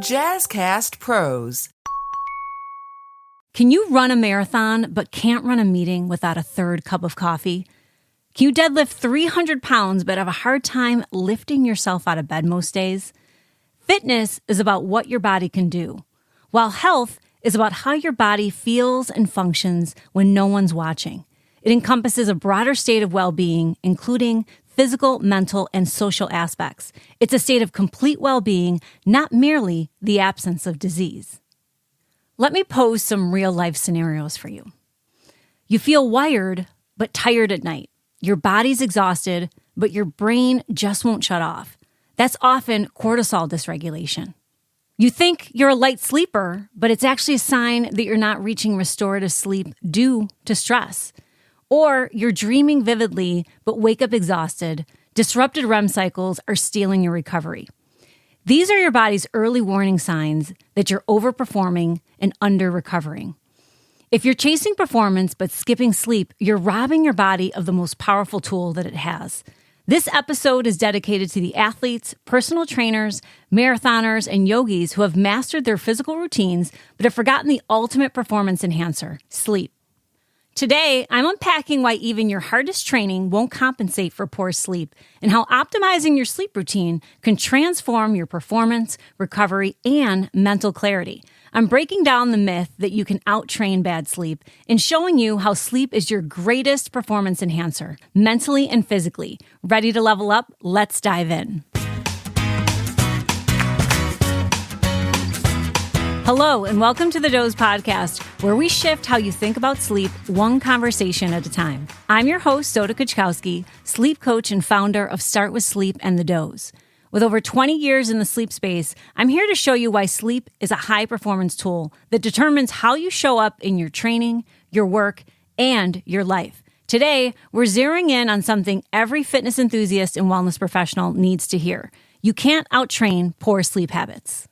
Jazzcast Pros. Can you run a marathon but can't run a meeting without a third cup of coffee? Can you deadlift 300 pounds but have a hard time lifting yourself out of bed most days? Fitness is about what your body can do, while health is about how your body feels and functions when no one's watching. It encompasses a broader state of well-being, including physical, mental, and social aspects. It's a state of complete well-being, not merely the absence of disease. Let me pose some real-life scenarios for you. You feel wired, but tired at night. Your body's exhausted, but your brain just won't shut off. That's often cortisol dysregulation. You think you're a light sleeper, but it's actually a sign that you're not reaching restorative sleep due to stress. Or you're dreaming vividly, but wake up exhausted. Disrupted REM cycles are stealing your recovery. These are your body's early warning signs that you're overperforming and under-recovering. If you're chasing performance but skipping sleep, you're robbing your body of the most powerful tool that it has. This episode is dedicated to the athletes, personal trainers, marathoners, and yogis who have mastered their physical routines but have forgotten the ultimate performance enhancer, sleep. Today, I'm unpacking why even your hardest training won't compensate for poor sleep and how optimizing your sleep routine can transform your performance, recovery, and mental clarity. I'm breaking down the myth that you can out-train bad sleep and showing you how sleep is your greatest performance enhancer, mentally and physically. Ready to level up? Let's dive in. Hello, and welcome to the Doze Podcast, where we shift how you think about sleep one conversation at a time. I'm your host, Soda Kuchkowski, sleep coach and founder of Start With Sleep and The Doze. With over 20 years in the sleep space, I'm here to show you why sleep is a high-performance tool that determines how you show up in your training, your work, and your life. Today, we're zeroing in on something every fitness enthusiast and wellness professional needs to hear. You can't out-train poor sleep habits.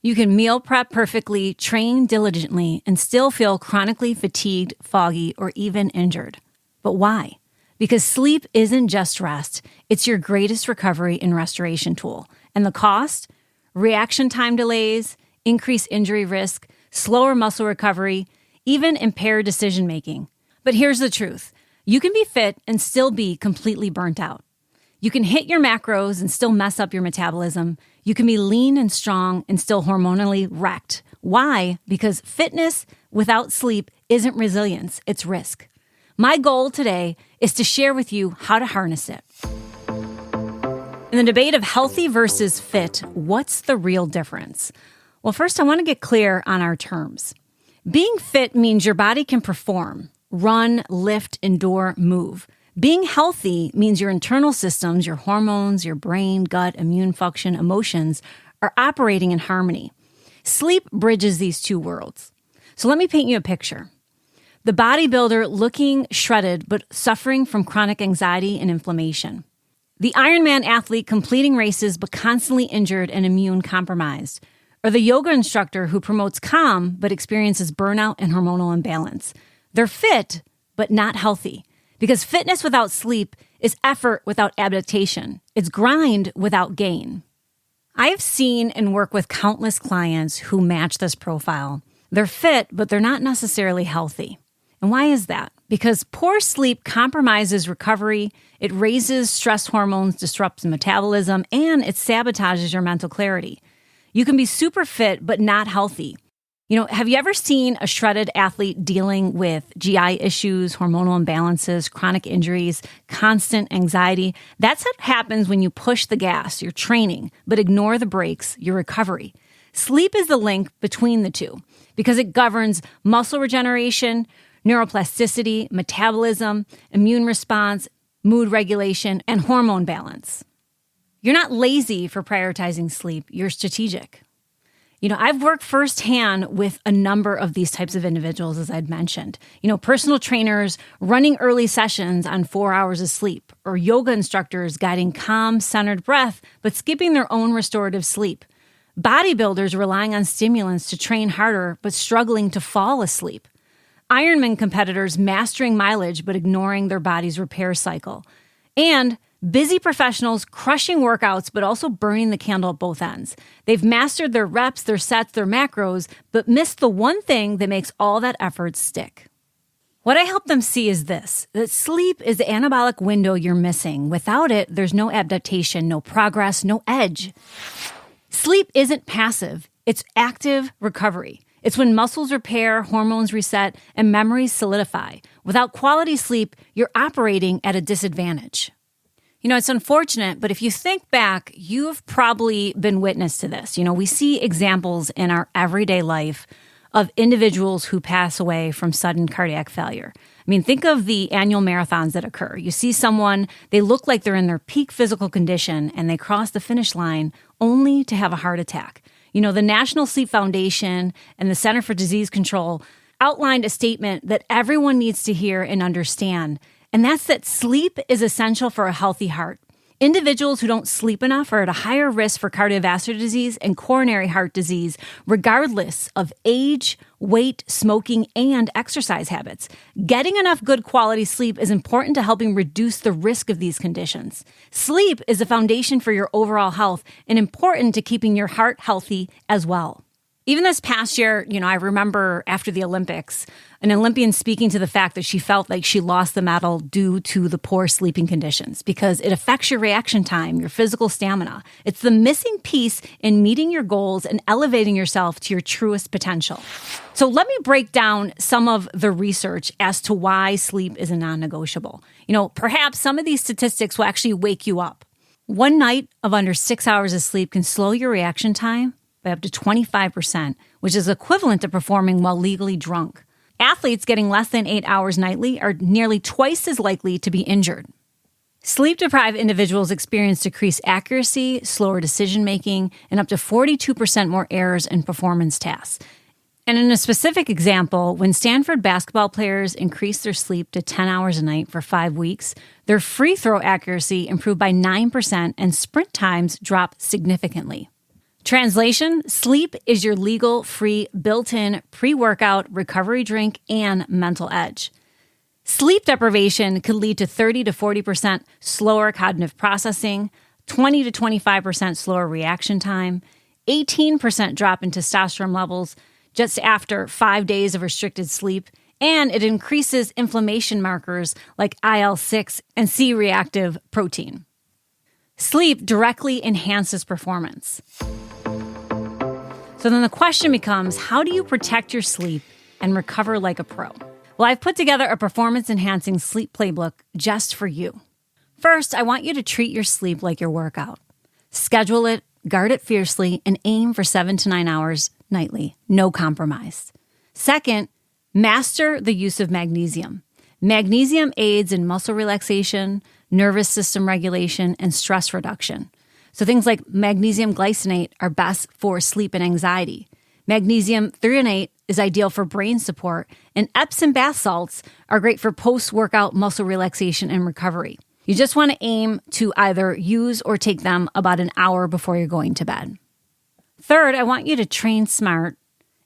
You can meal prep perfectly, train diligently, and still feel chronically fatigued, foggy, or even injured. But why? Because sleep isn't just rest. It's your greatest recovery and restoration tool. And the cost? Reaction time delays, increased injury risk, slower muscle recovery, even impaired decision-making. But here's the truth. You can be fit and still be completely burnt out. You can hit your macros and still mess up your metabolism. You can be lean and strong and still hormonally wrecked. Why? Because fitness without sleep isn't resilience, it's risk. My goal today is to share with you how to harness it. In the debate of healthy versus fit, what's the real difference? Well, first, I want to get clear on our terms. Being fit means your body can perform, run, lift, endure, move. Being healthy means your internal systems, your hormones, your brain, gut, immune function, emotions are operating in harmony. Sleep bridges these two worlds. So let me paint you a picture. The bodybuilder looking shredded but suffering from chronic anxiety and inflammation. The Ironman athlete completing races but constantly injured and immune compromised. Or the yoga instructor who promotes calm but experiences burnout and hormonal imbalance. They're fit but not healthy. Because fitness without sleep is effort without adaptation. It's grind without gain. I've seen and work with countless clients who match this profile. They're fit, but they're not necessarily healthy. And why is that? Because poor sleep compromises recovery, it raises stress hormones, disrupts metabolism, and it sabotages your mental clarity. You can be super fit, but not healthy. Have you ever seen a shredded athlete dealing with GI issues, hormonal imbalances, chronic injuries, constant anxiety? That's what happens when you push the gas, your training, but ignore the brakes, your recovery. Sleep is the link between the two because it governs muscle regeneration, neuroplasticity, metabolism, immune response, mood regulation, and hormone balance. You're not lazy for prioritizing sleep. You're strategic. I've worked firsthand with a number of these types of individuals, as I'd mentioned. Personal trainers running early sessions on 4 hours of sleep, or yoga instructors guiding calm, centered breath, but skipping their own restorative sleep. Bodybuilders relying on stimulants to train harder, but struggling to fall asleep. Ironman competitors mastering mileage, but ignoring their body's repair cycle. And Busy professionals crushing workouts, but also burning the candle at both ends. They've mastered their reps, their sets, their macros, but missed the one thing that makes all that effort stick. What I help them see is this, that sleep is the anabolic window you're missing. Without it, there's no adaptation, no progress, no edge. Sleep isn't passive. It's active recovery. It's when muscles repair, hormones reset, and memories solidify. Without quality sleep, you're operating at a disadvantage. You know, it's unfortunate, but if you think back, you've probably been witness to this. You know, we see examples in our everyday life of individuals who pass away from sudden cardiac failure. I mean, think of the annual marathons that occur. You see someone, they look like they're in their peak physical condition, and they cross the finish line only to have a heart attack. You know, the National Sleep Foundation and the Center for Disease Control outlined a statement that everyone needs to hear and understand, and that's that sleep is essential for a healthy heart. Individuals who don't sleep enough are at a higher risk for cardiovascular disease and coronary heart disease, regardless of age, weight, smoking, and exercise habits. Getting enough good quality sleep is important to helping reduce the risk of these conditions. Sleep is the foundation for your overall health and important to keeping your heart healthy as well. Even this past year, you know, I remember after the Olympics, an Olympian speaking to the fact that she felt like she lost the medal due to the poor sleeping conditions because it affects your reaction time, your physical stamina. It's the missing piece in meeting your goals and elevating yourself to your truest potential. So let me break down some of the research as to why sleep is a non-negotiable. You know, perhaps some of these statistics will actually wake you up. One night of under 6 hours of sleep can slow your reaction time by up to 25%, which is equivalent to performing while legally drunk. Athletes getting less than 8 hours nightly are nearly twice as likely to be injured. Sleep-deprived individuals experience decreased accuracy, slower decision-making, and up to 42% more errors in performance tasks. And in a specific example, when Stanford basketball players increased their sleep to 10 hours a night for 5 weeks, their free throw accuracy improved by 9% and sprint times dropped significantly. Translation, sleep is your legal, free, built-in, pre-workout recovery drink and mental edge. Sleep deprivation could lead to 30 to 40% slower cognitive processing, 20 to 25% slower reaction time, 18% drop in testosterone levels just after 5 days of restricted sleep, and it increases inflammation markers like IL-6 and C-reactive protein. Sleep directly enhances performance. So then the question becomes, how do you protect your sleep and recover like a pro? Well, I've put together a performance-enhancing sleep playbook just for you. First, I want you to treat your sleep like your workout. Schedule it, guard it fiercely, and aim for 7 to 9 hours nightly. No compromise. Second, master the use of magnesium. Magnesium aids in muscle relaxation, nervous system regulation, and stress reduction. So things like magnesium glycinate are best for sleep and anxiety. Magnesium threonate is ideal for brain support, and Epsom bath salts are great for post-workout muscle relaxation and recovery. You just want to aim to either use or take them about an hour before you're going to bed. Third, I want you to train smart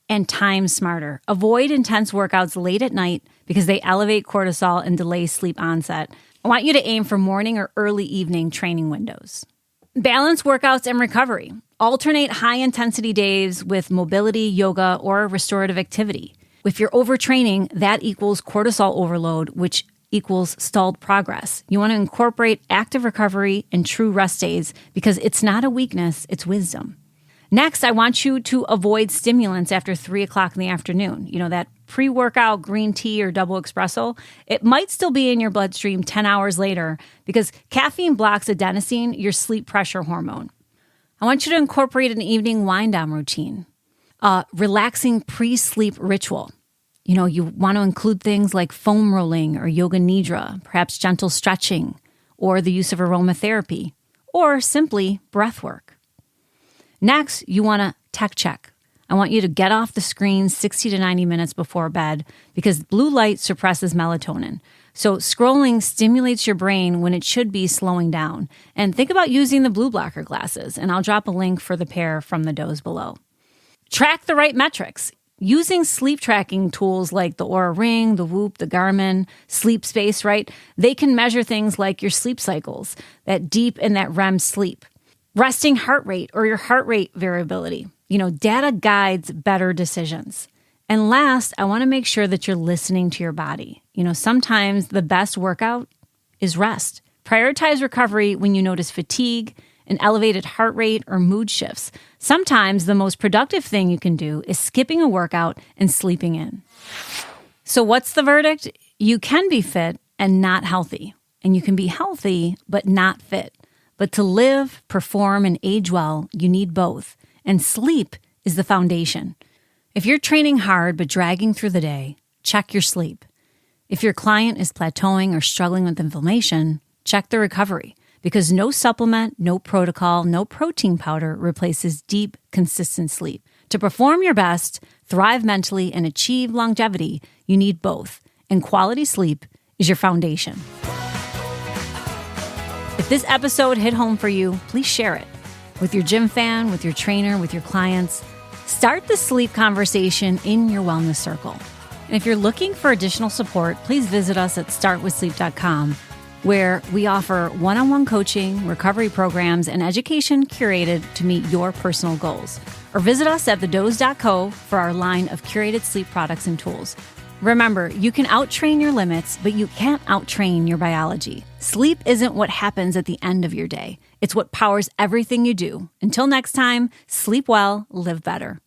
and time smarter. Avoid intense workouts late at night because they elevate cortisol and delay sleep onset. I want you to aim for morning or early evening training windows. Balance workouts and recovery. Alternate high-intensity days with mobility, yoga, or restorative activity. If you're overtraining, that equals cortisol overload, which equals stalled progress. You want to incorporate active recovery and true rest days because it's not a weakness, it's wisdom. Next, I want you to avoid stimulants after 3 o'clock in the afternoon. You know, that pre-workout green tea or double espresso, it might still be in your bloodstream 10 hours later because caffeine blocks adenosine, your sleep pressure hormone. I want you to incorporate an evening wind-down routine, a relaxing pre-sleep ritual. You know, you want to include things like foam rolling or yoga nidra, perhaps gentle stretching, or the use of aromatherapy, or simply breath work. Next, you want to tech check. I want you to get off the screen 60 to 90 minutes before bed because blue light suppresses melatonin. So scrolling stimulates your brain when it should be slowing down. And think about using the blue blocker glasses, and I'll drop a link for the pair from the doze below. Track the right metrics. Using sleep tracking tools like the Oura Ring, the Whoop, the Garmin, Sleep Space, right? They can measure things like your sleep cycles, that deep and that REM sleep, resting heart rate or your heart rate variability. Data guides better decisions. And last, I want to make sure that you're listening to your body. Sometimes the best workout is rest. Prioritize recovery when you notice fatigue, an elevated heart rate, or mood shifts. Sometimes the most productive thing you can do is skipping a workout and sleeping in. So what's the verdict? You can be fit and not healthy. And you can be healthy but not fit. But to live, perform, and age well, you need both. And sleep is the foundation. If you're training hard but dragging through the day, check your sleep. If your client is plateauing or struggling with inflammation, check the recovery. Because no supplement, no protocol, no protein powder replaces deep, consistent sleep. To perform your best, thrive mentally, and achieve longevity, you need both. And quality sleep is your foundation. If this episode hit home for you, please share it with your gym fan, with your trainer, with your clients. Start the sleep conversation in your wellness circle. And if you're looking for additional support, please visit us at startwithsleep.com, where we offer one-on-one coaching, recovery programs, and education curated to meet your personal goals. Or visit us at thedose.co for our line of curated sleep products and tools. Remember, you can out-train your limits, but you can't out-train your biology. Sleep isn't what happens at the end of your day. It's what powers everything you do. Until next time, sleep well, live better.